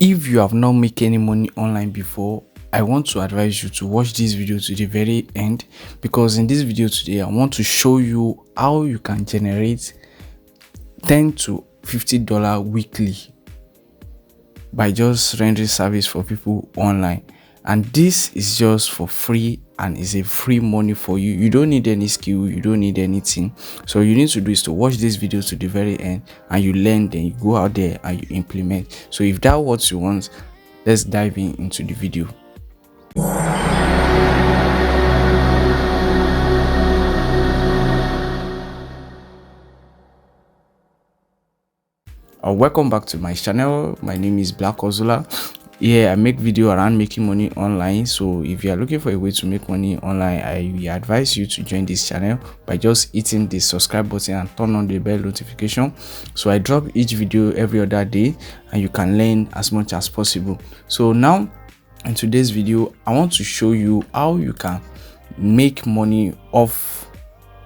If you have not made any money online before, I want to advise you to watch this video to the very end, because in this video today I want to show you how you can generate $10 to $50 weekly by just rendering service for people online. And this is just for free and is a free money for you. You don't need any skill, you don't need anything. So you need to do is to watch this video to the very end and you learn, then you go out there and you implement. So if that's what you want, let's dive into the video. Welcome back to my channel. My name is Black Ozula. Here I make video around making money online. So if you are looking for a way to make money online, I advise you to join this channel by just hitting the subscribe button and turn on the bell notification. So I drop each video every other day and you can learn as much as possible. So now in today's video, I want to show you how you can make money off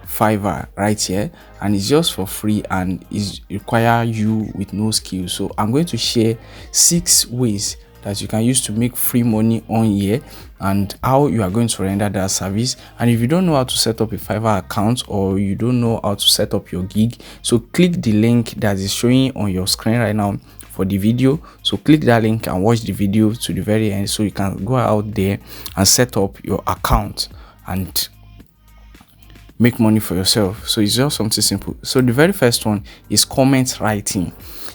Fiverr right here, and it's just for free and it require you with no skill. So I'm going to share 6 ways that you can use to make free money on here and how you are going to render that service. And if you don't know how to set up a Fiverr account or you don't know how to set up your gig, so click the link that is showing on your screen right now for the video. So click that link and watch the video to the very end so you can go out there and set up your account and make money for yourself. So it's just something simple. So the very first one is comment writing.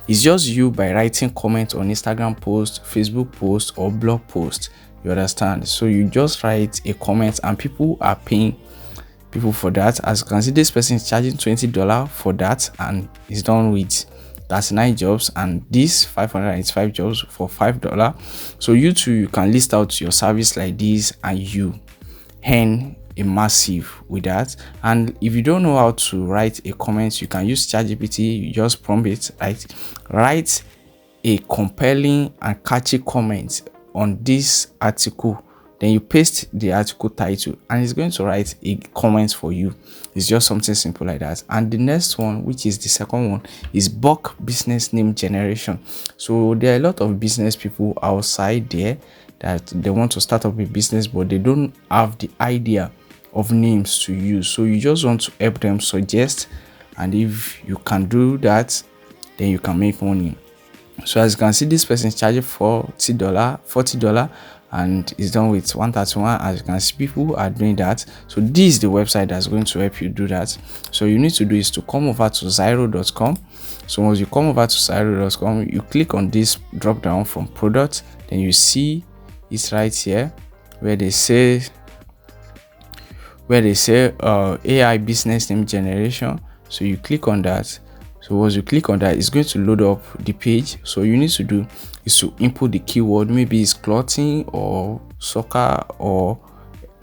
It's just you by writing comment on Instagram post, Facebook post, or blog post. You understand? So you just write a comment and people are paying people for that. As you can see, this person is charging $20 for that and is done with 39 jobs, and this 595 jobs for $5. So you too, you can list out your service like this and you earn a massive with that. And if you don't know how to write a comment, you can use ChatGPT. You just prompt it, write a compelling and catchy comment on this article, then you paste the article title and it's going to write a comment for you. It's just something simple like that. And the next one, which is the second one, is bulk business name generation. So there are a lot of business people outside there that they want to start up a business but they don't have the idea of names to use. So you just want to help them suggest, and if you can do that, then you can make money. So as you can see, this person is charging $40 and is done with 131. As you can see, people are doing that. So this is the website that's going to help you do that. So you need to do is to come over to Ziro.com. So once you come over to Ziro.com, you click on this drop down from product, then you see it's right here where they say AI business name generation. So you click on that. So once you click on that, it's going to load up the page. So you need to do is to input the keyword. Maybe it's clothing or soccer or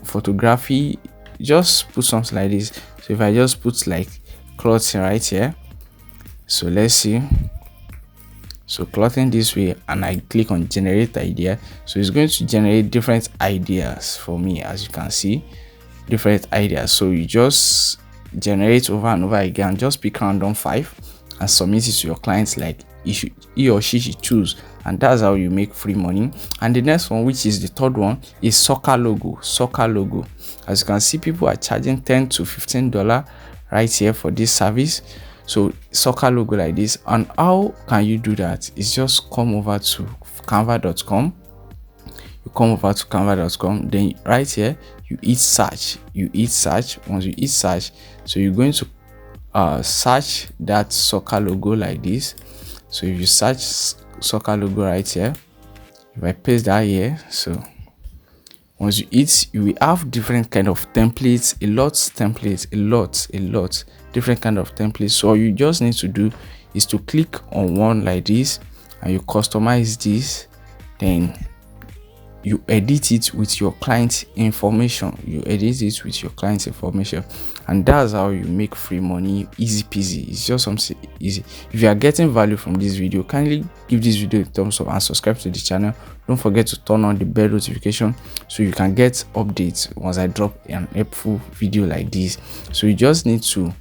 photography. Just put something like this. So if I just put like clothing right here, so let's see. So clothing this way, and I click on generate idea. So it's going to generate different ideas for me, as you can see, different ideas. So you just generate over and over again, just pick random 5 and submit it to your clients like he or she should choose, and that's how you make free money. And the next one, which is the third one, is soccer logo. As you can see, people are charging $10 to $15 right here for this service. So soccer logo like this. And how can you do that? It's just come over to canva.com. You come over to canva.com, then right here you hit search. Once you hit search, so you're going to search that soccer logo like this. So if you search soccer logo right here, if I paste that here, so once you hit, you will have different kind of templates, a lot different kind of templates. So all you just need to do is to click on one like this and you customize this, then you edit it with your client information. And that's how you make free money, easy peasy. It's just something easy. If you are getting value from this video, kindly give this video a thumbs up and subscribe to the channel. Don't forget to turn on the bell notification so you can get updates once I drop an helpful video like this. So you just need to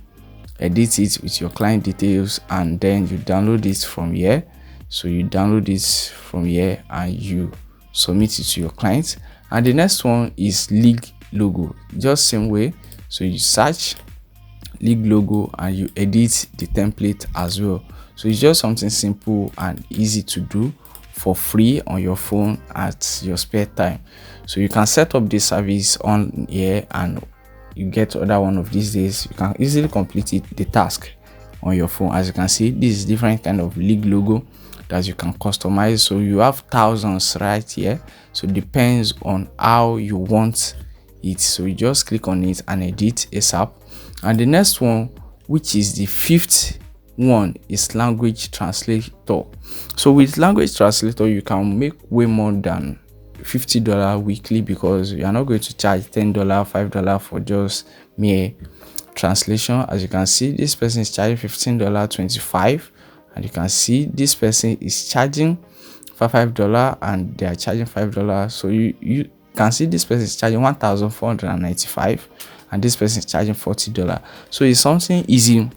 edit it with your client details and then you download it from here. So you download it from here and you submit it to your client. And the next one is league logo, just same way. So you search league logo and you edit the template as well. So it's just something simple and easy to do for free on your phone at your spare time. So you can set up this service on here and you get other one of these days. You can easily complete the task on your phone. As you can see, this is different kind of league logo that you can customize. So you have thousands right here. So it depends on how you want it. So you just click on it and edit ASAP. And the next one, which is the fifth one, is language translator. So with language translator, you can make way more than $50 weekly, because you are not going to charge $10, $5 for just mere translation. As you can see, this person is charging $15.25, and you can see this person is charging $5 and they are charging $5. So you can see this person is charging $1,495 and this person is charging $40. So it's something easy,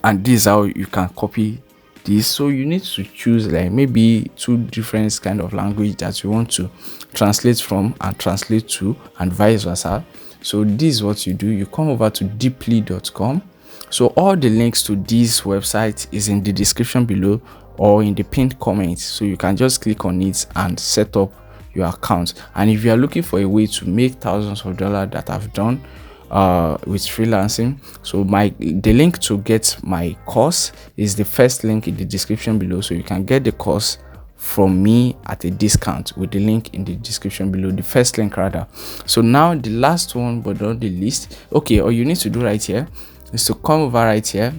and this is how you can copy this. So you need to choose like maybe two different kind of language that you want to translate from and translate to, and vice versa. So this is what you do. You come over to deeply.com. So all the links to this website is in the description below or in the pinned comment. So you can just click on it and set up your account. And if you are looking for a way to make thousands of dollars that I've done with freelancing, so the link to get my course is the first link in the description below. So you can get the course from me at a discount with the link in the description below, the first link rather. So now the last one but not the least, okay, all you need to do right here is to come over right here,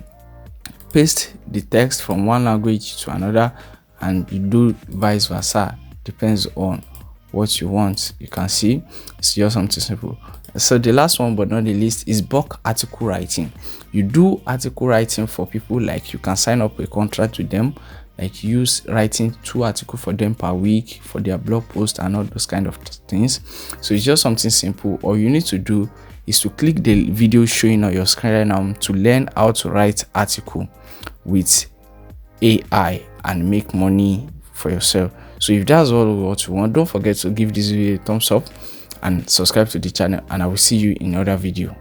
paste the text from one language to another, and you do vice versa, depends on what you want. You can see it's just something simple. So the last one but not the least is bulk article writing. You do article writing for people, like you can sign up a contract with them, like use writing 2 articles for them per week for their blog post and all those kind of things. So it's just something simple. All you need to do is to click the video showing on your screen right now to learn how to write article with AI and make money for yourself. So if that's all what you want, don't forget to give this video a thumbs up and subscribe to the channel, and I will see you in another video.